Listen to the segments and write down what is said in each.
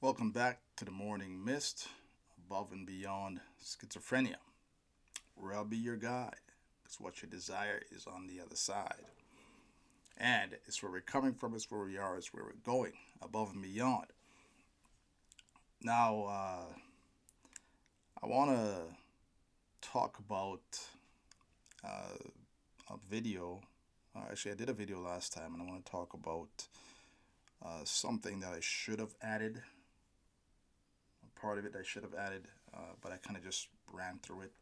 Welcome back to the Morning Mist, above and beyond schizophrenia, where I'll be your guide, because what you desire is on the other side. And it's where we're coming from, it's where we are, it's where we're going, above and beyond. Now, I want to talk about uh, a video. Actually, I did a video last time, and I want to talk about something that I should have added. A part of it I should have added, but I kind of just ran through it.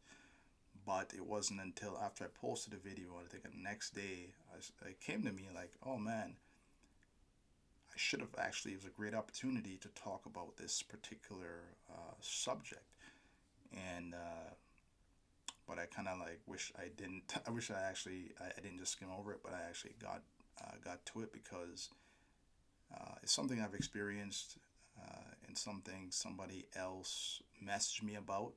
But it wasn't until after I posted the video, I think the next day, it came to me like, oh man, I should have actually, it was a great opportunity to talk about this particular subject. And, but I kind of like wish I didn't, I wish I didn't just skim over it, but I actually got to it because it's something I've experienced and something somebody else messaged me about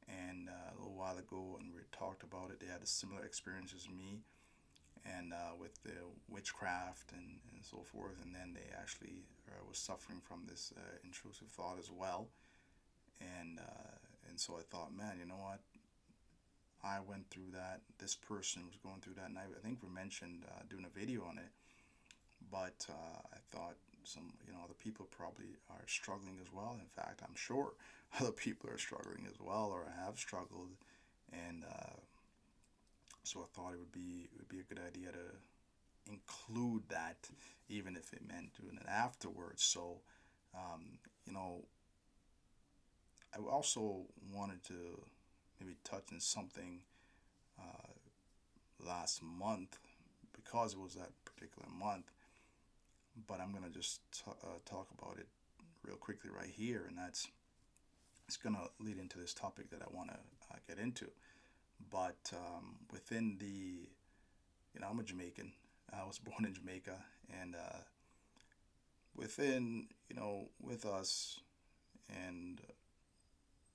and a little while ago, and we talked about it. They had a similar experience as me, and with the witchcraft and so forth. And then they actually was suffering from this intrusive thought as well. And so I thought, man, you know what? I went through that. This person was going through that, and I think we mentioned doing a video on it. But I thought other people probably are struggling as well. In fact, I'm sure other people are struggling as well or have struggled, and so I thought it would be a good idea to include that, even if it meant doing it afterwards. So, you know, I also wanted to maybe touch on something uh, last month because it was that particular month. But I'm gonna just talk about it real quickly right here, and it's gonna lead into this topic that I want to get into. But within I'm a Jamaican. I was born in Jamaica, and within, with us and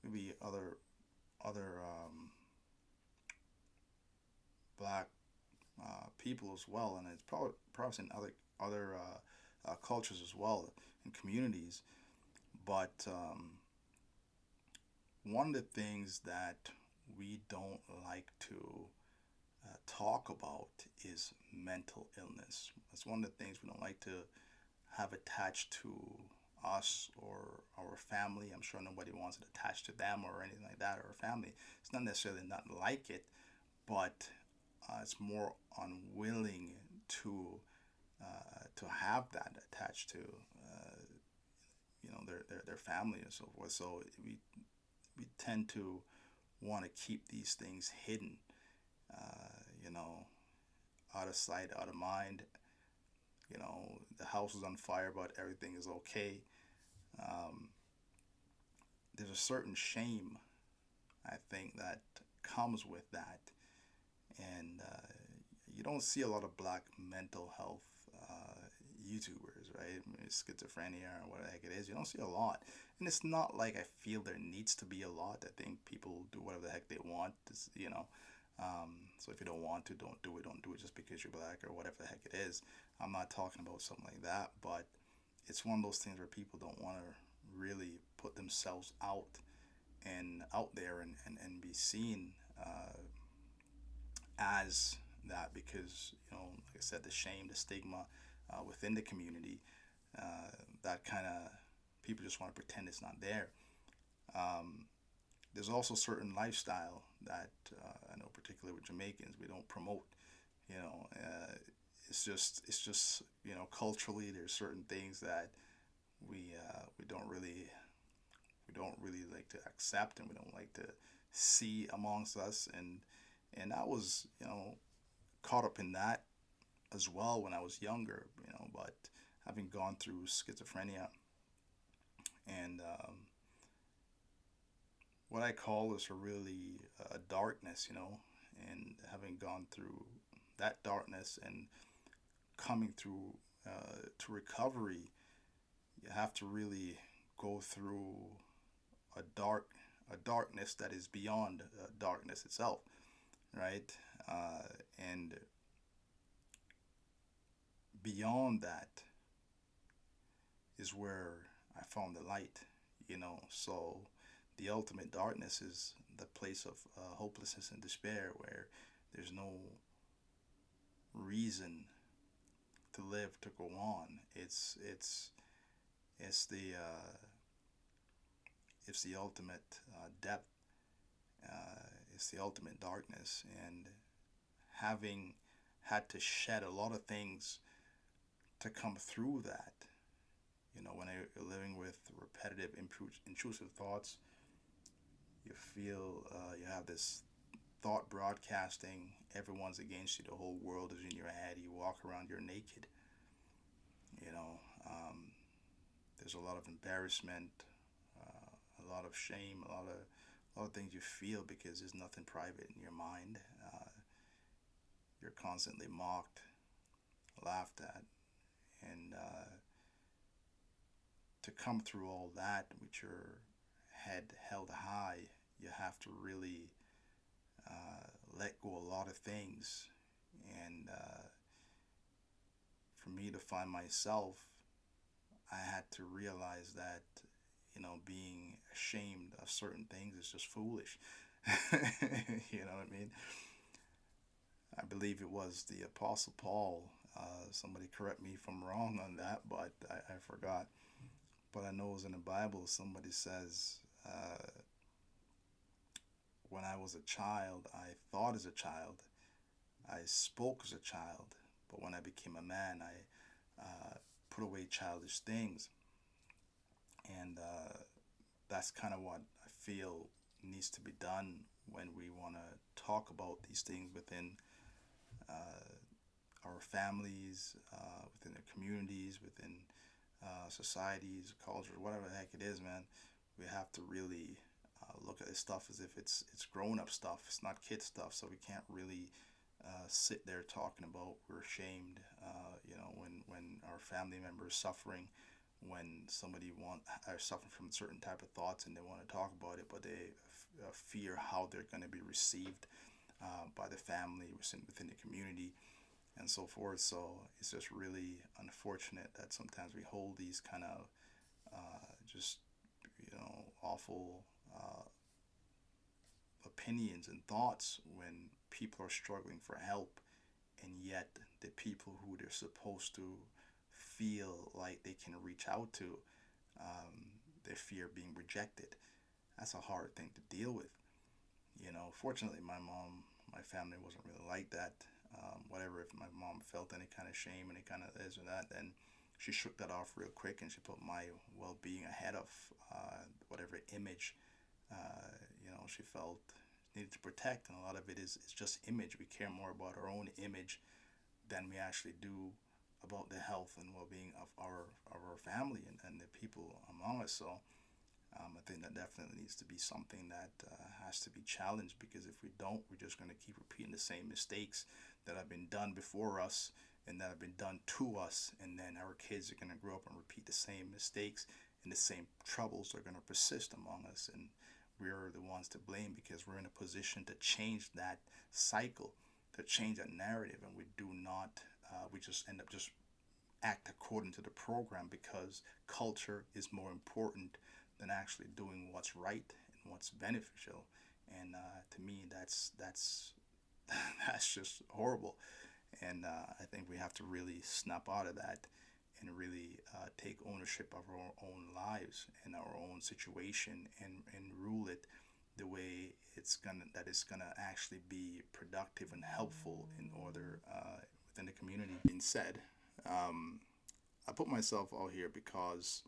maybe other black people as well, and it's probably in other cultures as well and communities. But one of the things that we don't like to talk about is mental illness. That's one of the things we don't like to have attached to us or our family. I'm sure nobody wants it attached to them or anything like that, or a family. It's not necessarily not like it, but it's more unwilling to have that attached to their family and so forth. So we tend to want to keep these things hidden, uh, you know, out of sight, out of mind. The house is on fire, but everything is okay. Um, there's a certain shame, I think, that comes with that. And you don't see a lot of black mental health YouTubers, right? I mean, schizophrenia or what the heck it is. You don't see a lot. And it's not like I feel there needs to be a lot. I think people do whatever the heck they want. So if you don't want to, don't do it. Don't do it just because you're black or whatever the heck it is. I'm not talking about something like that, but it's one of those things where people don't want to really put themselves out there and be seen as that because, like I said, the shame, the stigma within the community, that kind of people just want to pretend it's not there. Um, there's also certain lifestyle that I know, particularly with Jamaicans, we don't promote. You know, it's just culturally there's certain things that we don't really like to accept and we don't like to see amongst us, and I was caught up in that as well when I was younger, but having gone through schizophrenia and what I call is a really a darkness, and having gone through that darkness and coming through to recovery, you have to really go through a darkness that is beyond darkness itself, right? And beyond that is where I found the light, you know. So the ultimate darkness is the place of hopelessness and despair, where there's no reason to live, to go on. It's the it's the ultimate depth. It's the ultimate darkness, and having had to shed a lot of things to come through that. You know, when you're living with repetitive, intrusive thoughts, you feel you have this thought broadcasting. Everyone's against you. The whole world is in your head. You walk around, you're naked. You know, there's a lot of embarrassment, a lot of shame, a lot of things you feel because there's nothing private in your mind. You're constantly mocked, laughed at, and to come through all that with your head held high, you have to really let go a lot of things. And for me to find myself, I had to realize that, you know, being ashamed of certain things is just foolish. You know what I mean? I believe it was the Apostle Paul. Somebody correct me if I'm wrong on that, but I forgot. But I know it was in the Bible. Somebody says, when I was a child, I thought as a child, I spoke as a child, but when I became a man, I put away childish things. And that's kind of what I feel needs to be done when we want to talk about these things within our families, within the communities, within societies, culture, whatever the heck it is, man. We have to really look at this stuff as if it's grown up stuff. It's not kid stuff. So we can't really sit there talking about we're ashamed. You know, when our family members suffering, when somebody are suffering from certain type of thoughts and they want to talk about it, but they fear how they're going to be received by the family within the community and so forth. So it's just really unfortunate that sometimes we hold these kind of just awful opinions and thoughts when people are struggling for help, and yet the people who they're supposed to feel like they can reach out to, they fear being rejected. That's a hard thing to deal with. You know, fortunately, my family wasn't really like that. Whatever, if my mom felt any kind of shame, any kind of this or that, then she shook that off real quick and she put my well-being ahead of whatever image she felt needed to protect. And a lot of it is just image. We care more about our own image than we actually do about the health and well-being of our family and the people among us. So I think that definitely needs to be something that has to be challenged, because if we don't, we're just going to keep repeating the same mistakes that have been done before us and that have been done to us, and then our kids are going to grow up and repeat the same mistakes, and the same troubles are going to persist among us, and we're the ones to blame because we're in a position to change that cycle, to change that narrative, and we do not. We just end up just act according to the program because culture is more important than actually doing what's right and what's beneficial. And to me, that's that's just horrible. And I think we have to really snap out of that and really take ownership of our own lives and our own situation, and rule it the way it's gonna actually be productive and helpful in order within the community. Being said, um, I put myself out here because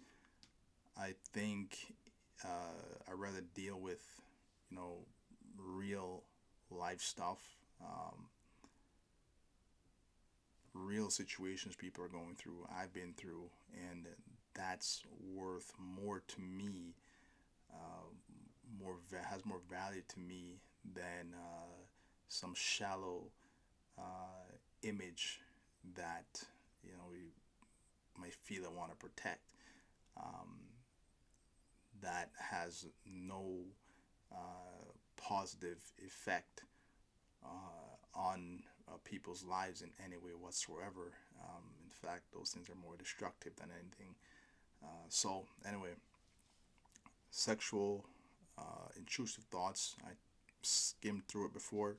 I think I rather deal with, you know, real life stuff, um, real situations people are going through, I've been through, and that's worth more to me, uh, has more value to me than some shallow image that we might feel I want to protect. Um, that has no positive effect on people's lives in any way whatsoever. In fact, those things are more destructive than anything So anyway, sexual intrusive thoughts. I skimmed through it before,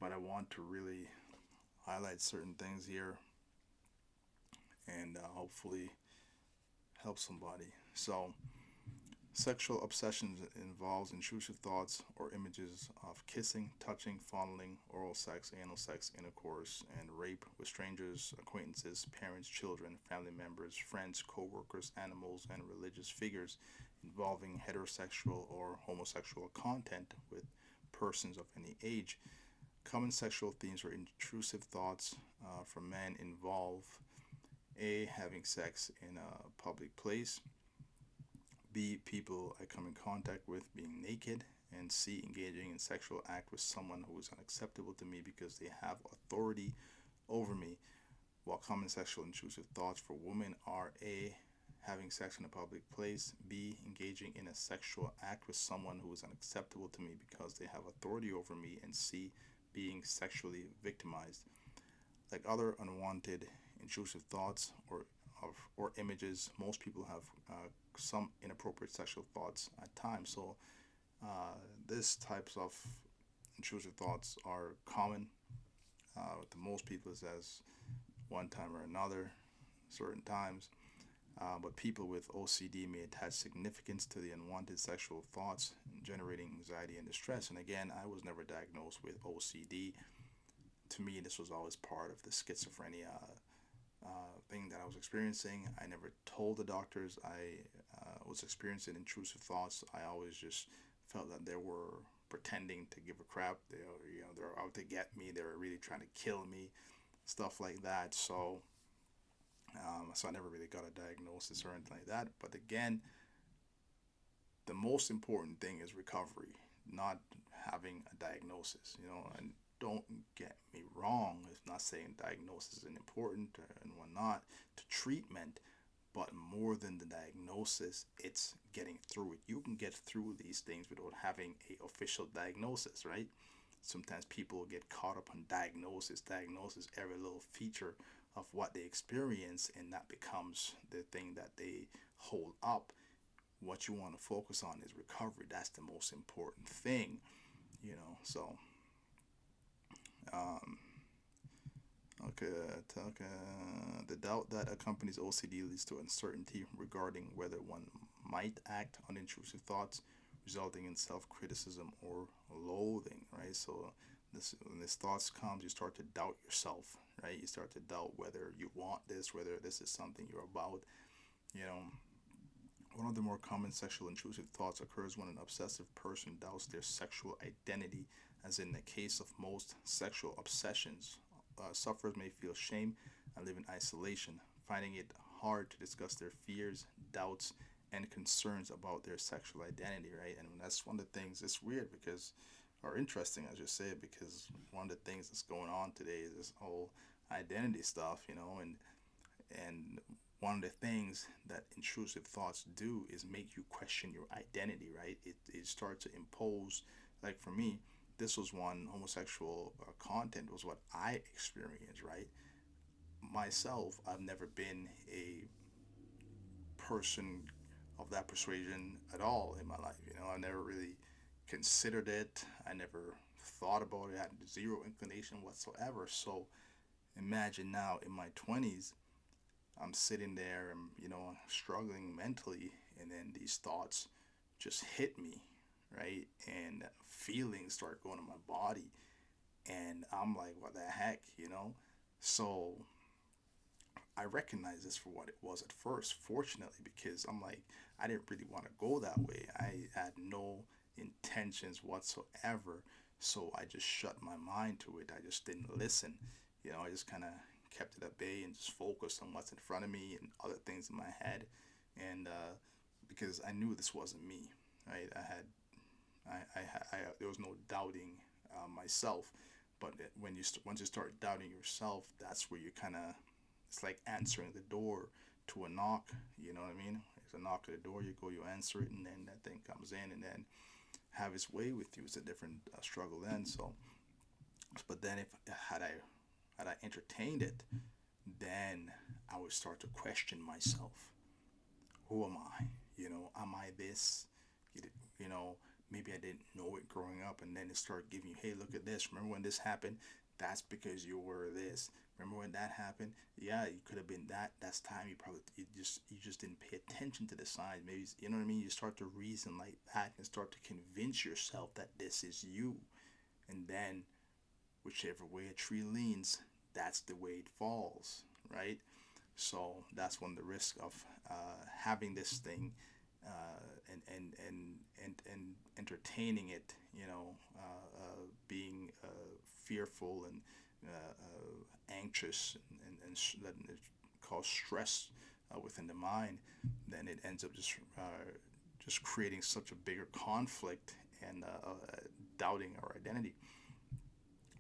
but I want to really highlight certain things here and hopefully help somebody. So, sexual obsessions involves intrusive thoughts or images of kissing, touching, fondling, oral sex, anal sex, intercourse, and rape with strangers, acquaintances, parents, children, family members, friends, co-workers, animals, and religious figures involving heterosexual or homosexual content with persons of any age. Common sexual themes or intrusive thoughts from men involve A. Having sex in a public place, B. People I come in contact with being naked, and C. Engaging in sexual act with someone who is unacceptable to me because they have authority over me. While common sexual intrusive thoughts for women are A. Having sex in a public place, B. Engaging in a sexual act with someone who is unacceptable to me because they have authority over me, and C. Being sexually victimized. Like other unwanted intrusive thoughts or images, most people have some inappropriate sexual thoughts at times. So uh, these types of intrusive thoughts are common to most people as one time or another, certain times. But people with OCD may attach significance to the unwanted sexual thoughts, generating anxiety and distress. And again, I was never diagnosed with OCD. To me, this was always part of the schizophrenia thing that I was experiencing. I never told the doctors I was experiencing intrusive thoughts. I always just felt that they were pretending to give a crap. They're out to get me. They were really trying to kill me, stuff like that. So I never really got a diagnosis or anything like that. But again, the most important thing is recovery, not having a diagnosis. And don't get me wrong. It's not saying diagnosis isn't important and whatnot to treatment, but more than the diagnosis, it's getting through it. You can get through these things without having a official diagnosis, right? Sometimes people get caught up on diagnosis, every little feature of what they experience, and that becomes the thing that they hold up. What you want to focus on is recovery. That's the most important thing. Um, okay, the doubt that accompanies OCD leads to uncertainty regarding whether one might act on intrusive thoughts, resulting in self-criticism or loathing. Right. So when this thoughts comes, you start to doubt yourself. Right. You start to doubt whether you want this, whether this is something you're about. You know, One of the more common sexual intrusive thoughts occurs when an obsessive person doubts their sexual identity, as in the case of most sexual obsessions. Sufferers may feel shame and live in isolation, finding it hard to discuss their fears, doubts, and concerns about their sexual identity, right? And that's one of the things, it's weird because, or interesting, I should say, because one of the things that's going on today is this whole identity stuff, and one of the things that intrusive thoughts do is make you question your identity, right? It starts to impose, like for me, this was one homosexual content was what I experienced, right? Myself, I've never been a person of that persuasion at all in my life. I never really considered it. I never thought about it. I had zero inclination whatsoever. So imagine now in my 20s, I'm sitting there and struggling mentally, and then these thoughts just hit me, right? And feelings start going in my body, and I'm like, what the heck? So I recognize this for what it was at first, fortunately, because I'm like, I didn't really want to go that way. I had no intentions whatsoever, so I just shut my mind to it. I just didn't listen. I just kind of kept it at bay and just focused on what's in front of me and other things in my head, and because I knew this wasn't me, right? There was no doubting myself, but once you start doubting yourself, that's where you kind of, it's like answering the door to a knock. You know what I mean? There's a knock at the door. You go, you answer it, and then that thing comes in, and then have its way with you. It's a different struggle then. So, but then if had I entertained it, then I would start to question myself. who am I? Am I this? You, you know, maybe I didn't know it growing up, and then it started giving you, hey, look at this. Remember when this happened? That's because you were this. Remember when that happened? Yeah, you could have been that. That's time you just didn't pay attention to the signs. Maybe you know what I mean. You start to reason like that and start to convince yourself that this is you, and then whichever way a tree leans, that's the way it falls, right? So that's one of the risks of having this thing and entertaining it, being fearful and anxious and letting it cause stress within the mind. Then it ends up just creating such a bigger conflict and doubting our identity.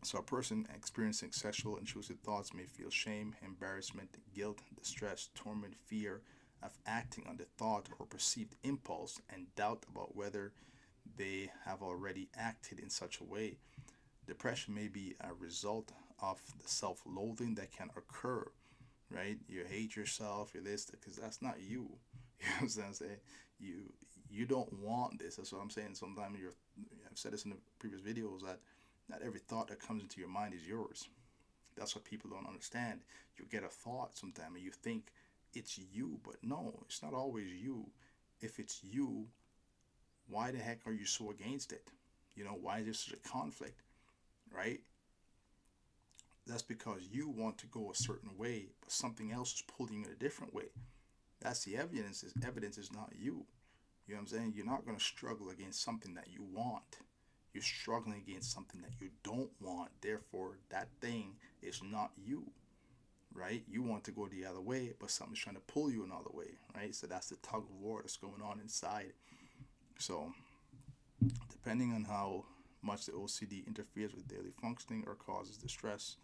So, a person experiencing sexual intrusive thoughts may feel shame, embarrassment, guilt, distress, torment, fear of acting on the thought or perceived impulse, and doubt about whether they have already acted in such a way. Depression may be a result of the self loathing that can occur, right? You hate yourself, you're this, because that's not you. You know what I'm saying? You you don't want this. That's what I'm saying. Sometimes I've said this in the previous videos that not every thought that comes into your mind is yours. That's what people don't understand. You get a thought sometime and you think it's you, but no, it's not always you. If it's you, why the heck are you so against it? Why is there such a conflict, right? That's because you want to go a certain way, but something else is pulling you in a different way. That's the evidence. Is evidence is not you. You know what I'm saying? You're not going to struggle against something that you want. You're struggling against something that you don't want. Therefore, that thing is not you, right? You want to go the other way, but something's trying to pull you another way, right? So that's the tug of war that's going on inside. So, depending on how much the OCD interferes with daily functioning or causes distress,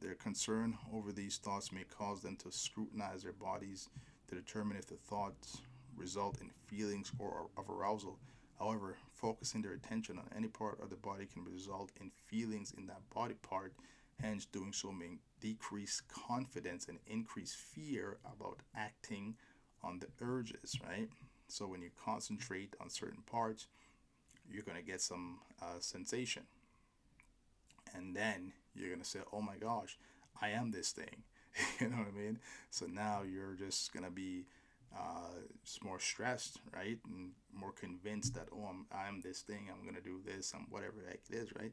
their concern over these thoughts may cause them to scrutinize their bodies to determine if the thoughts result in feelings or of arousal. However, focusing their attention on any part of the body can result in feelings in that body part. Hence, doing so may decrease confidence and increase fear about acting on the urges, right? So, when you concentrate on certain parts, you're going to get some sensation. And then you're going to say, oh my gosh, I am this thing. You know what I mean? So now you're just going to be just more stressed, right? And more convinced that, oh, I'm this thing, I'm going to do this, I'm whatever the heck it is, right?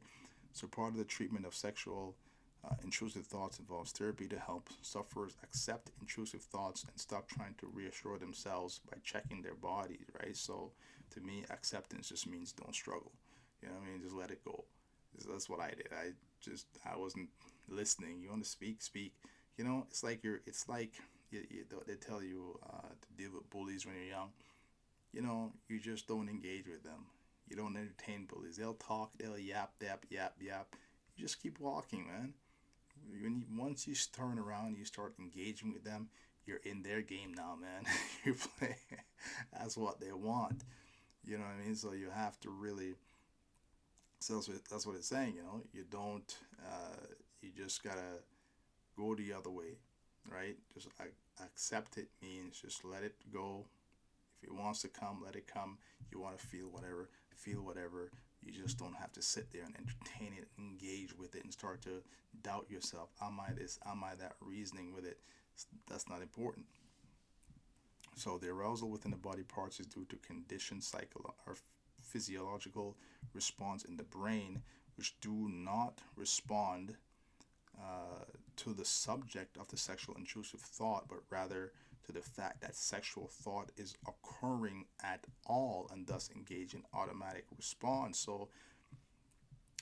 So part of the treatment of sexual intrusive thoughts involves therapy to help sufferers accept intrusive thoughts and stop trying to reassure themselves by checking their bodies, right? So to me, acceptance just means don't struggle. You know what I mean? Just let it go. That's what I did. I wasn't listening. You want to speak, speak. It's like they tell you to deal with bullies when you're young. You just don't engage with them. You don't entertain bullies. They'll talk, they'll yap, yap, yap, yap. You just keep walking, man. Once you turn around, you start engaging with them. You're in their game now, man. You play. That's what they want. You know what I mean? So you have to really. So that's what it's saying. You don't. You just gotta go the other way, right? Just accept it means just let it go. If it wants to come, let it come. You want to feel whatever. You just don't have to sit there and entertain it, engage with it, and start to doubt yourself. Am I this? Am I that? Reasoning with it. That's not important. So the arousal within the body parts is due to conditioned or physiological response in the brain, which do not respond to the subject of the sexual intrusive thought, but rather to the fact that sexual thought is occurring at all and thus engage in automatic response. So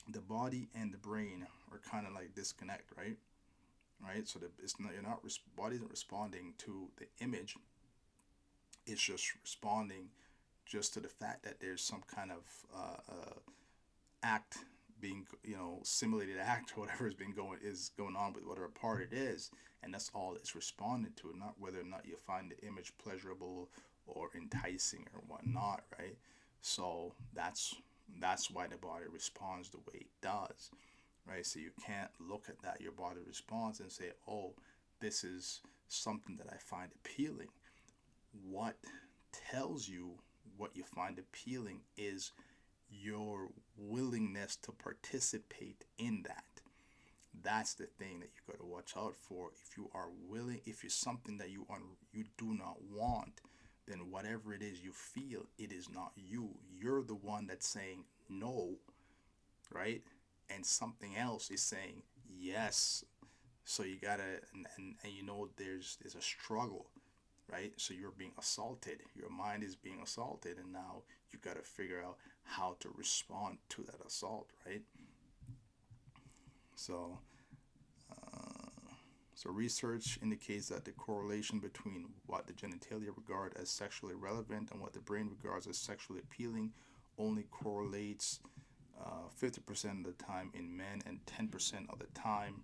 the body and the brain are kind of like disconnect, right? Right. So it's not you're not body isn't responding to the image. It's just responding just to the fact that there's some kind of act being simulated act or whatever is going on with whatever part it is, and that's all it's responding to, not whether or not you find the image pleasurable or enticing or whatnot, right? So that's why the body responds the way it does, right? So you can't look at that your body response and say, oh, this is something that I find appealing. What tells you what you find appealing is your willingness to participate in that. That's the thing that you got to watch out for. If you are willing, if it's something that you do not want, then whatever it is you feel, it is not you. You're the one that's saying no, right? And something else is saying yes. So you gotta, and you know there's a struggle, right? So you're being assaulted. Your mind is being assaulted, and now you got to figure out how to respond to that assault, right? So, so research indicates that the correlation between what the genitalia regard as sexually relevant and what the brain regards as sexually appealing only correlates 50% of the time in men and 10% of the time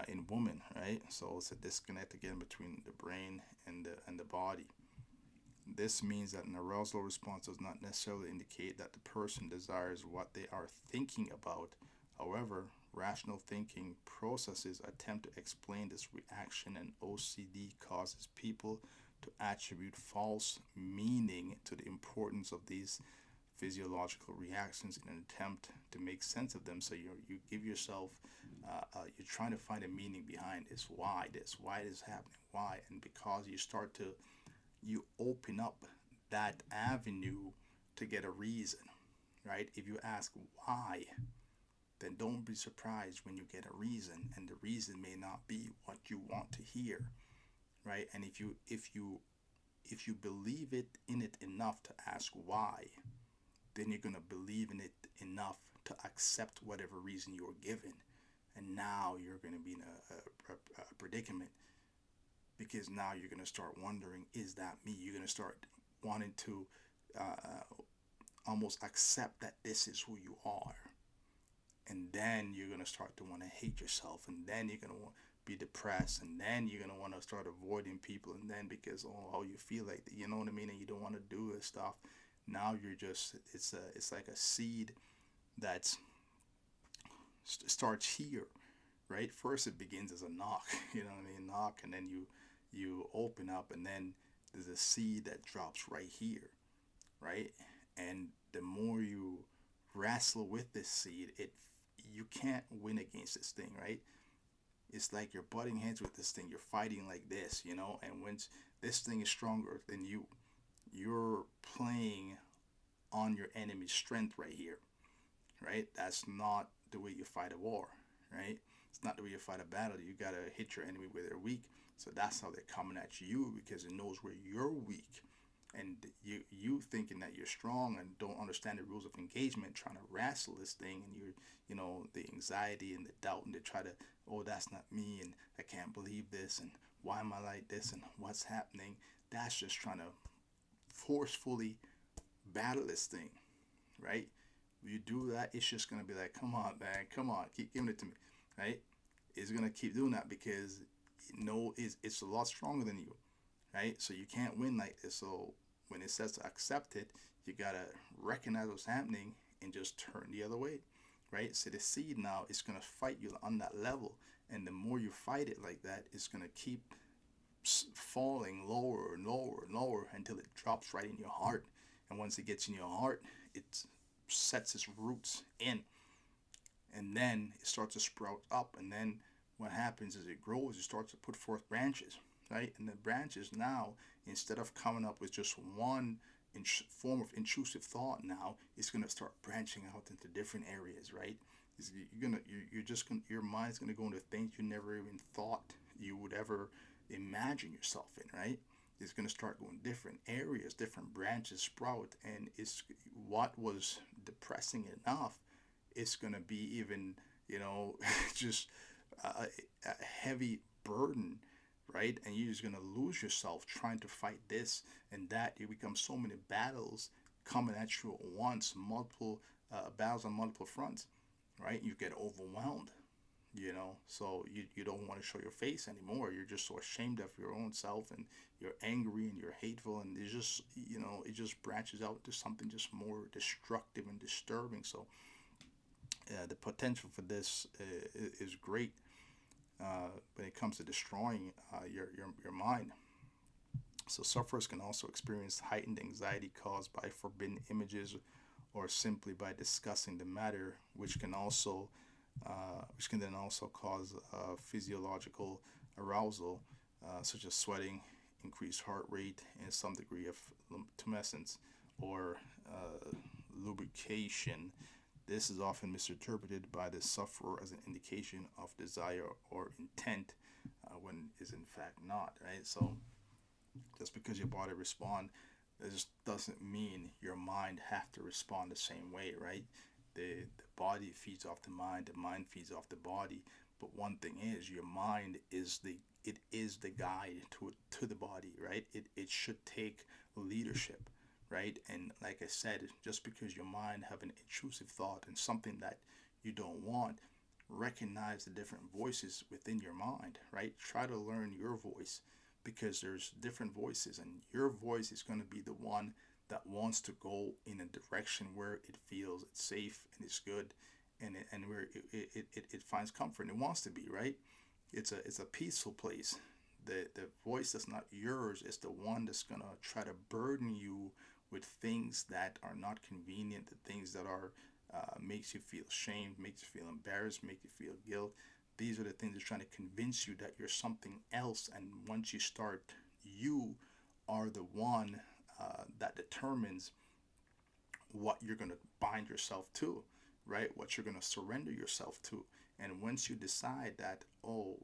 in women, right? So it's a disconnect again between the brain and the body. This means that an arousal response does not necessarily indicate that the person desires what they are thinking about. However, rational thinking processes attempt to explain this reaction, and OCD causes people to attribute false meaning to the importance of these physiological reactions in an attempt to make sense of them. So you give yourself, you're trying to find a meaning behind this, why this happening, why, and because you start to you open up that avenue to get a reason, right? If you ask why, then don't be surprised when you get a reason, and the reason may not be what you want to hear, right? And if you believe it in it enough to ask why, then you're gonna believe in it enough to accept whatever reason you were given, and now you're gonna be in a predicament because now you're going to start wondering, is that me? You're going to start wanting to almost accept that this is who you are. And then you're going to start to want to hate yourself. And then you're going to be depressed. And then you're going to want to start avoiding people. And then because, oh, you feel like, you know what I mean? And you don't want to do this stuff. Now you're just, it's like a seed that starts here, right? First it begins as a knock, you know what I mean? Knock, and then you open up, and then there's a seed that drops right here, right? And the more you wrestle with this seed, it you can't win against this thing, right? It's like you're butting heads with this thing. You're fighting like this, you know. And once this thing is stronger than you, you're playing on your enemy's strength right here, right? That's not the way you fight a war, right? It's not the way you fight a battle. You gotta hit your enemy where they're weak. So that's how they're coming at you because it knows where you're weak. And you thinking that you're strong and don't understand the rules of engagement, trying to wrestle this thing, and the anxiety and the doubt, and they try to, oh, that's not me, and I can't believe this, and why am I like this, and what's happening? That's just trying to forcefully battle this thing, right? You do that, it's just gonna be like, come on, man, come on, keep giving it to me, right? It's gonna keep doing that because it's a lot stronger than you, right? So you can't win like this. So when it says to accept it, you gotta recognize what's happening and just turn the other way, right? So the seed now is gonna fight you on that level, and the more you fight it like that, it's gonna keep falling lower and lower and lower until it drops right in your heart. And once it gets in your heart, it sets its roots in, and then it starts to sprout up. And then what happens is it grows, it starts to put forth branches, right? And the branches now, instead of coming up with just one form of intrusive thought, now it's going to start branching out into different areas, right? You're just gonna, your mind's going to go into things you never even thought you would ever imagine yourself in, right? It's going to start going different areas, different branches sprout, and it's what was depressing enough, it's going to be even, just a heavy burden, right? And you're just going to lose yourself trying to fight this and that. You become so many battles coming at you at once, multiple battles on multiple fronts, right? You get overwhelmed, so you don't want to show your face anymore. You're just so ashamed of your own self, and you're angry and you're hateful, and it's just, it just branches out to something just more destructive and disturbing. So the potential for this is great when it comes to destroying your mind. So sufferers can also experience heightened anxiety caused by forbidden images or simply by discussing the matter, which can then also cause physiological arousal, such as sweating, increased heart rate, and some degree of tumescence or lubrication. This is often misinterpreted by the sufferer as an indication of desire or intent, when is in fact not. Right. So just because your body respond, this doesn't mean your mind have to respond the same way, right? The body feeds off the mind feeds off the body. But one thing is, your mind is the guide to the body, right? It should take leadership, right? And like I said, just because your mind have an intrusive thought and something that you don't want, recognize the different voices within your mind, right? Try to learn your voice, because there's different voices, and your voice is going to be the one that wants to go in a direction where it feels it's safe and it's good, and where it finds comfort and it wants to be, right? It's a peaceful place. The voice that's not yours is the one that's going to try to burden you with things that are not convenient, the things that are makes you feel shame, makes you feel embarrassed, make you feel guilt. These are the things that's trying to convince you that you're something else. And once you start, you are the one that determines what you're going to bind yourself to, right? What you're going to surrender yourself to. And once you decide that, oh,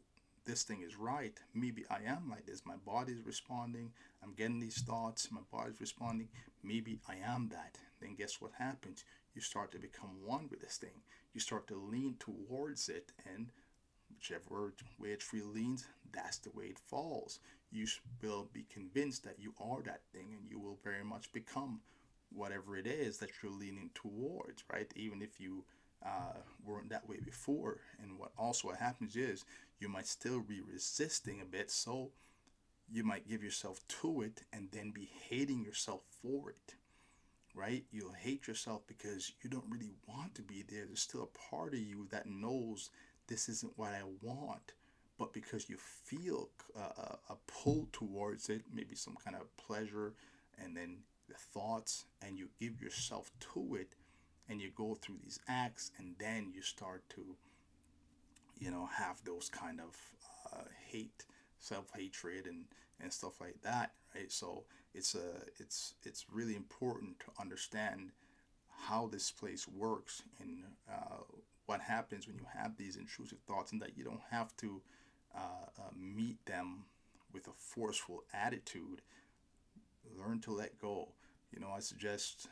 this thing is right, maybe I am like this, my body's responding, I'm getting these thoughts, my body's responding, maybe I am that. Then guess what happens? You start to become one with this thing. You start to lean towards it, and whichever way a tree leans, that's the way it falls. You will be convinced that you are that thing, and you will very much become whatever it is that you're leaning towards, right? Even if you weren't that way before. And what happens is you might still be resisting a bit, so you might give yourself to it and then be hating yourself for it, right? You'll hate yourself because you don't really want to be there. There's still a part of you that knows this isn't what I want. But because you feel a pull towards it, maybe some kind of pleasure, and then the thoughts, and you give yourself to it, and you go through these acts, and then you start to, have those kind of hate, self-hatred, and stuff like that, right? So it's really important to understand how this place works, and what happens when you have these intrusive thoughts, and that you don't have to meet them with a forceful attitude. Learn to let go. I suggest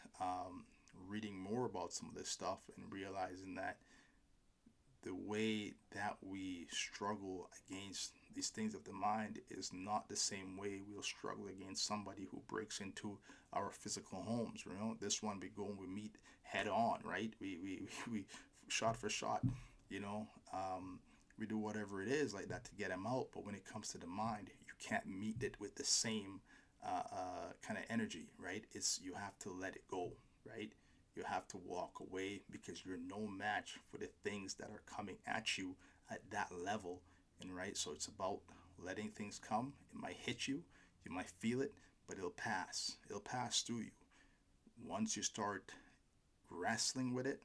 reading more about some of this stuff and realizing that the way that we struggle against these things of the mind is not the same way we'll struggle against somebody who breaks into our physical homes. This one we meet head on, right? We shot for shot, you know. We do whatever it is like that to get him out. But when it comes to the mind, you can't meet it with the same kind of energy, right? It's You have to let it go, right? You have to walk away because you're no match for the things that are coming at you at that level. And right, so it's about letting things come. It might hit you, you might feel it, but it'll pass. It'll pass through you. Once you start wrestling with it,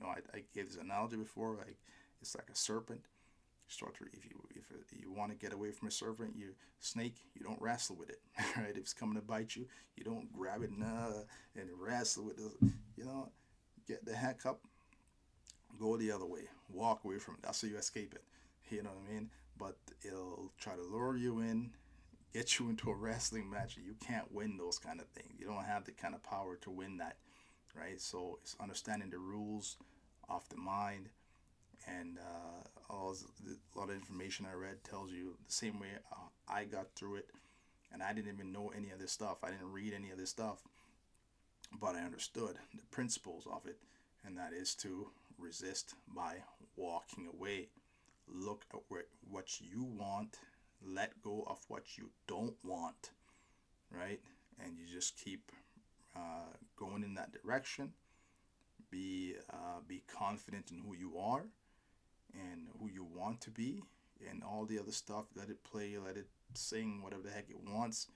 I gave this analogy before. Like, it's like a serpent. Start to if you want to get away from a serpent, you snake, you don't wrestle with it, right? If it's coming to bite you, you don't grab it and wrestle with it. You know, get the heck up, go the other way, walk away from it. That's how you escape it. You know what I mean? But it'll try to lure you in, get you into a wrestling match. You can't win those kind of things. You don't have the kind of power to win that, right? So it's understanding the rules of the mind, and a lot of information I read tells you the same way I got through it, and I didn't even know any of this stuff. I didn't read any of this stuff, but I understood the principles of it, and that is to resist by walking away. Look at what you want, let go of what you don't want, right? And you just keep going in that direction. Be confident in who you are and who you want to be, and all the other stuff. Let it play, let it sing, whatever the heck it wants.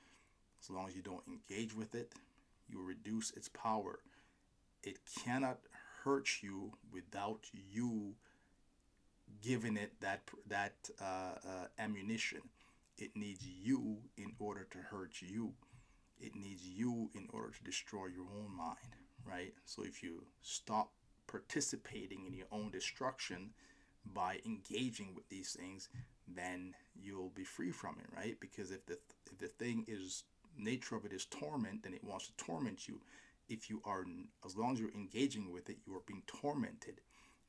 As long as you don't engage with it, you reduce its power. It cannot hurt you without you giving it ammunition. It needs you in order to hurt you. It needs you in order to destroy your own mind, right? So if you stop participating in your own destruction by engaging with these things, then you'll be free from it, right? Because if the thing is nature of it is torment, then it wants to torment you. If you are, as long as you're engaging with it, you are being tormented,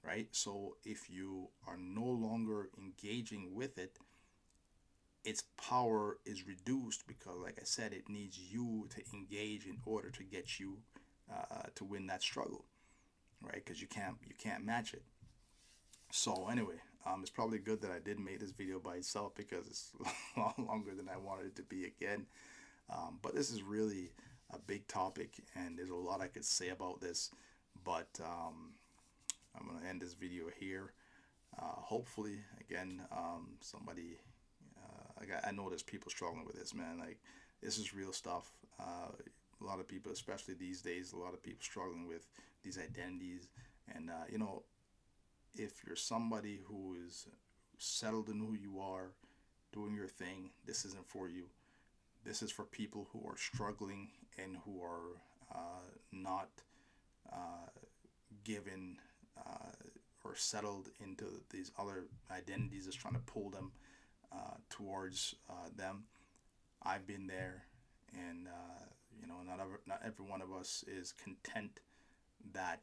right? So if you are no longer engaging with it, its power is reduced because, like I said, it needs you to engage in order to get you to win that struggle, right? Because you can't match it. So anyway, it's probably good that I did make this video by itself because it's a lot longer than I wanted it to be again. But this is really a big topic, and there's a lot I could say about this. But I'm gonna end this video here. Hopefully, again, somebody. I know there's people struggling with this, man. Like, this is real stuff. A lot of people, especially these days, a lot of people struggling with these identities. And if you're somebody who is settled in who you are, doing your thing, this isn't for you. This is for people who are struggling and who are not uh, given or settled into these other identities that's trying to pull them towards them. I've been there, and not every one of us is content that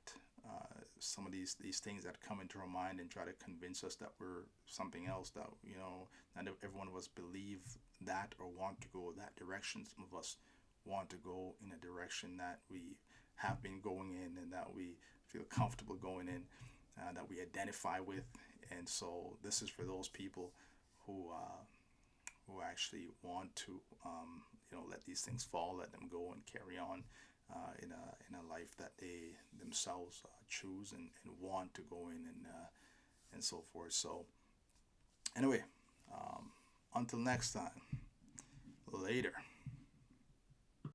some of these things that come into our mind and try to convince us that we're something else, that not every one of us believe that or want to go that direction. Some of us want to go in a direction that we have been going in and that we feel comfortable going in, that we identify with. And so this is for those people who actually want to let these things fall, let them go, and carry on in a life that they themselves choose and want to go in, and so forth. So anyway, until next time, later.